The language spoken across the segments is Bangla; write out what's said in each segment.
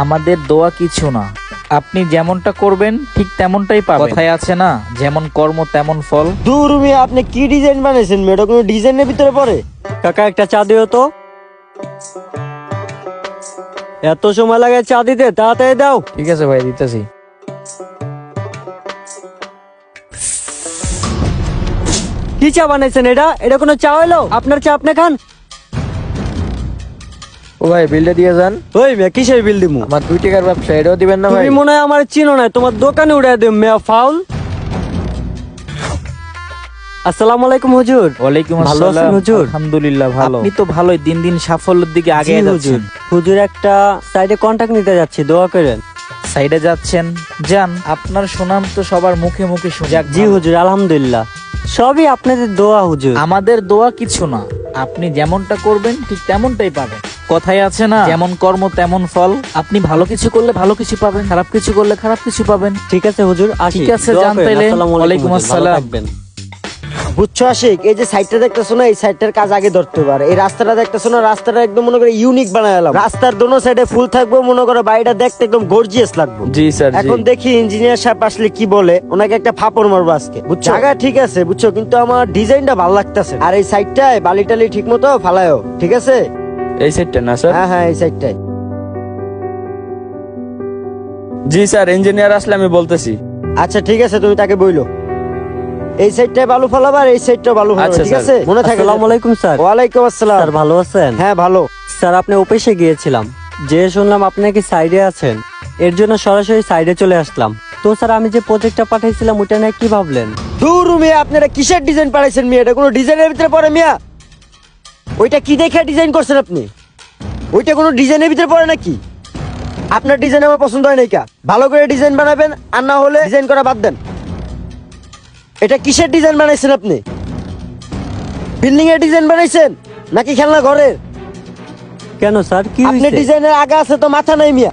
আমাদের দোয়া কিছু না, আপনি যেমনটা করবেন ঠিক তেমনটাই পাবেন। কথায় আছে না, যেমন কর্ম তেমন ফল। দূর মিয়া, আপনি কি ডিজাইন বানাইছেন? মেয়েটা কোনো ডিজাইনের ভিতরে পড়ে? কাকা একটা চা দিও তো। এত সময় লাগে চা দিতে, তাড়াতাড়ি দাও। ঠিক আছে ভাই, দিতেছি। কি চা বানাইছেন? এটা কোনো চা হলো? আপনার চা আপনি খান। ও ভাই, বিলটা দিয়ে যান। ওই মিয়া, কিসের বিল দিমু? আমার 2 টাকার ব্যবসা, এটাও দিবেন না ভাই? তুমি মনে হয় আমার চিনো না, তোমার দোকানে উড়াই দিম মিয়া, ফাউল। আসসালামু আলাইকুম হুজুর। ওয়ালাইকুম ভালো আছেন আসসালাম। হুজুর? আলহামদুলিল্লাহ ভালো। আপনি তো ভালোই দিন দিন সাফল্যের দিকে আগে জি যাচ্ছেন। হুজুর একটা সাইডে কন্টাক্ট নিতে যাচ্ছি, দোয়া করেন। সাইডে যাচ্ছেন, যান। আপনার সুনাম তো সবার মুখে মুখে শুনি। যাক, জি ভালো। হুজুর, আলহামদুলিল্লাহ, সবই আপনাদের দোয়া হুজুর। আমাদের দোয়া কিছু না, আপনি যেমনটা করবেন ঠিক তেমনটাই পাবেন। কথায় আছে না, যেমন কর্ম তেমন ফল। আপনি ভালো কিছু করলে ভালো কিছু পাবেন, খারাপ কিছু করলে খারাপ কিছু পাবেন। ঠিক আছে হুজুর, আসি। ঠিক আছে, দোয়া যান করেন। তাইলে। আসসালামু আলাইকুম ওয়ালাইকুম হুজুর, ভালো আসসালাম। থাকবেন। বুঝছো আশিক, এই যে সাইডটা দেখতেছো না, এই সাইডটার কাজ আগে ধরতে পারে। এই রাস্তাটা দেখতেছো না, রাস্তাটা একদম মনে করে ইউনিক বানাইলাম। রাস্তার দোনো সাইডে ফুল থাকবে, মনে করো বাড়িটা দেখতে একদম গর্জিয়াস লাগবে। জি স্যার। এখন দেখি ইঞ্জিনিয়ার সাহেব আসলে কি বলে, ওনাকে একটা ফাপড় মারবো আজকে, বুঝছো? জায়গা ঠিক আছে বুঝছো, কিন্তু আমার ডিজাইনটা ভালো লাগতেছে। আর এই সাইডটায় বালি টালি ঠিক মতো ফালায়ও, ঠিক আছে? এই সাইডটা না স্যার? হ্যাঁ হ্যাঁ, এই সাইডটায়। জি স্যার, ইঞ্জিনিয়ার আসলে আমি বলতেছি। আচ্ছা ঠিক আছে, তুমি তাকে বইলো এই সাইডটায় বালু ফালাবা আর এই সাইডটাও বালু ফালাবা, আচ্ছা, ঠিক আছে? স্যার। মনে থাকে। আসসালামু আলাইকুম স্যার। ওয়ালাইকুম আসসালাম। স্যার ভালো আছেন? হ্যাঁ ভালো। স্যার আপনি অফিসে গিয়েছিলাম, যে শুনলাম আপনি কি সাইডে আছেন, এর জন্য সরাসরি সাইডে চলে আসলাম। তো স্যার আমি যে প্রজেক্টটা পাঠাইছিলাম ওইটা নিয়ে কি ভাবলেন? দূর মিয়া, আপনারা কিসের ডিজাইন পাঠাইছেন মিয়া? এটা কোনো ডিজাইনের ভিতরে পড়ে মিয়া? ওইটা কি দেখে ডিজাইন করছেন আপনি? ওইটা কোনো ডিজাইনের ভিতরে পড়ে নাকি? আপনার ডিজাইন আমার পছন্দ হয় নাই। কা ভালো করে ডিজাইন বানাবেন, আর না হলে ডিজাইন করা বাদ দেন। এটা কিসের ডিজাইন বানাইছেন আপনি? বিল্ডিং এর ডিজাইন বানাইছেন নাকি খেলনা ঘরের? কেন স্যার, কি আপনি ডিজাইনের আগে আছে তো মাথা নাই মিয়া।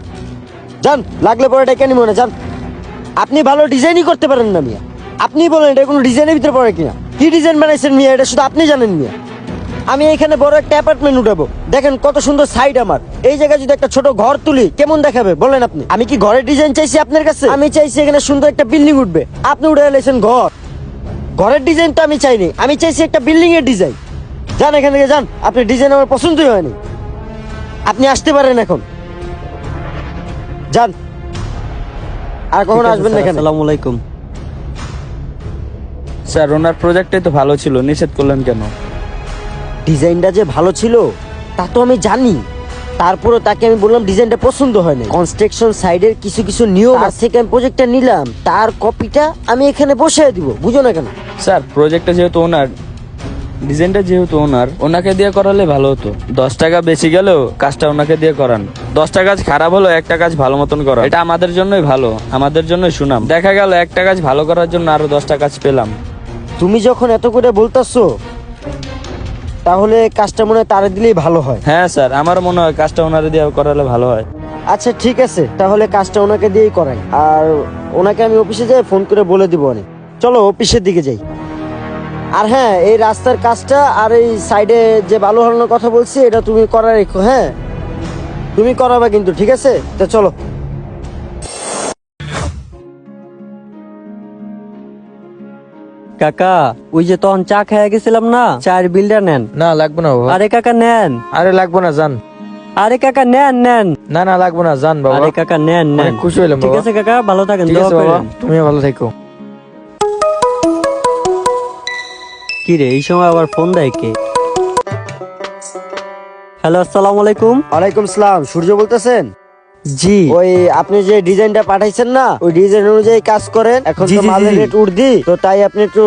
যান, লাগলে পরে ডেকে নিব না, যান। আপনি ভালো ডিজাইনই করতে পারেন না মিয়া। আপনি বলেন এটা কোনো ডিজাইনের ভিতরে পড়ে কিনা? কি ডিজাইন বানাইছেন মিয়া, এটা শুধু আপনি জানেন মিয়া। আমি এখানে বড় একটা অ্যাপার্টমেন্ট উঠাবো, দেখেন কত সুন্দর সাইড আমার। এই জায়গায় যদি একটা ছোট ঘর তুলি কেমন দেখাবে বলেন আপনি? আমি কি ঘরের ডিজাইন চাইছি আপনার কাছে? আমি চাইছি এখানে সুন্দর একটা বিল্ডিং উঠবে, আপনি উঠে এলেছেন ঘর। ঘরের ডিজাইন তো আমি চাইনি, আমি চাইছি একটা বিল্ডিং এর ডিজাইন। যান এখান থেকে, যান। আপনার ডিজাইন আমার পছন্দই হয়নি, আপনি আসতে পারেন এখন, যান। আর কখন আসবেন না এখানে? আসসালামু আলাইকুম। স্যার ওনার প্রজেক্টটাই তো ভালো ছিল, নিষেধ করলেন কেন? ডিজাইনটা যে ভালো ছিল তা তো আমি জানি, তারপরে তাকে আমি বললাম ডিজাইনটা পছন্দ হয় না। কনস্ট্রাকশন সাইডের কিছু কিছু নিয়ম আছে, থেকে আমি প্রজেক্টটা নিলাম, তার কপিটা আমি এখানে বসিয়ে দিব, বুঝো না কেন? স্যার প্রজেক্টটা যেহেতু ওনার, ডিজাইনটা যেহেতু ওনার, ওনাকে দিয়ে করালে ভালো হতো। 10 টাকা বেশি গেলেও কাজটা ওনাকে দিয়ে করান। 10টা কাজ খারাপ হলো, একটা কাজ ভালো মতন করা, এটা আমাদের জন্যই ভালো, আমাদের জন্যই সুনাম। দেখা গেল একটা কাজ ভালো করার জন্য আরো 10টা কাজ পেলাম। তুমি যখন এত করে বলতেছো, তাহলে কাজটা মনে হয় তারে দিলেই ভালো হয়। হ্যাঁ স্যার, আমার মনে হয় কাজটা ওনারে দিয়ে করালে ভালো হয়। আচ্ছা ঠিক আছে, তাহলে কাজটা ওনাকে দিয়েই করাই। আর ওনাকে আমি অফিসে যাই ফোন করে বলে দিব অনেক। চলো অফিসের দিকে যাই। আর হ্যাঁ, এই রাস্তার কাজটা আর এই সাইডে যে বালু হারানোর কথা বলছি, এটা তুমি করা রেখো। হ্যাঁ তুমি করাবা কিন্তু, ঠিক আছে? তা চলো। কাকা, ওই যে তখন চা খেয়ে গেছিলাম না, চায়ের বিলটা নেন। না লাগবে না বাবা। আরে কাকা নেন। আরে লাগবে না, যান। আরে কাকা নেন নেন। না না লাগবে না, যান বাবা। আরে কাকা নেন নেন। অনেক খুশি হলাম ঠিক বাবা। আছে কাকা, ভালো থাকেন, ঠিক দোয়া আছে বাবা, করেন। তুমিও ভালো থেকো। কি রে, এই সময় আবার ফোন দেয় কে? হ্যালো, আসসালামু আলাইকুম। ওয়ালাইকুম সালাম। সূর্য বলতেছেন? জি। ওই আপনি যে ডিজাইনটা পাঠাইছেন না, ওই ডিজাইন অনুযায়ী কাজ করেন। এখন তো মালের রেট উঠদি, তো তাই আপনি একটু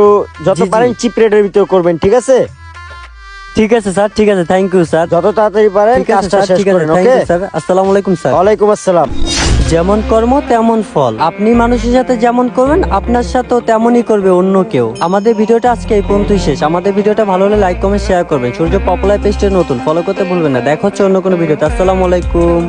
যত পারেন চিপ রেটের ভিতর করবেন, ঠিক আছে? ঠিক আছে স্যার, ঠিক আছে, থ্যাংক ইউ স্যার। যত তাড়াতাড়ি পারেন কাজটা শেষ করেন, ওকে স্যার। আসসালামু আলাইকুম স্যার। ওয়ালাইকুম আসসালাম। যেমন কর্ম তেমন ফল, আপনি মানুষের সাথে যেমন করবেন আপনার সাথেও তেমনই করবে অন্য কেউ। আমাদের ভিডিওটা আজকে এই পর্যন্তই শেষ। আমাদের ভিডিওটা ভালো হলে লাইক কমেন্ট শেয়ার করবেন। সূর্য পপুলার পেজটা নতুন, ফলো করতে ভুলবেন না। দেখা হচ্ছে অন্য কোনো ভিডিওতে। আসসালামু আলাইকুম।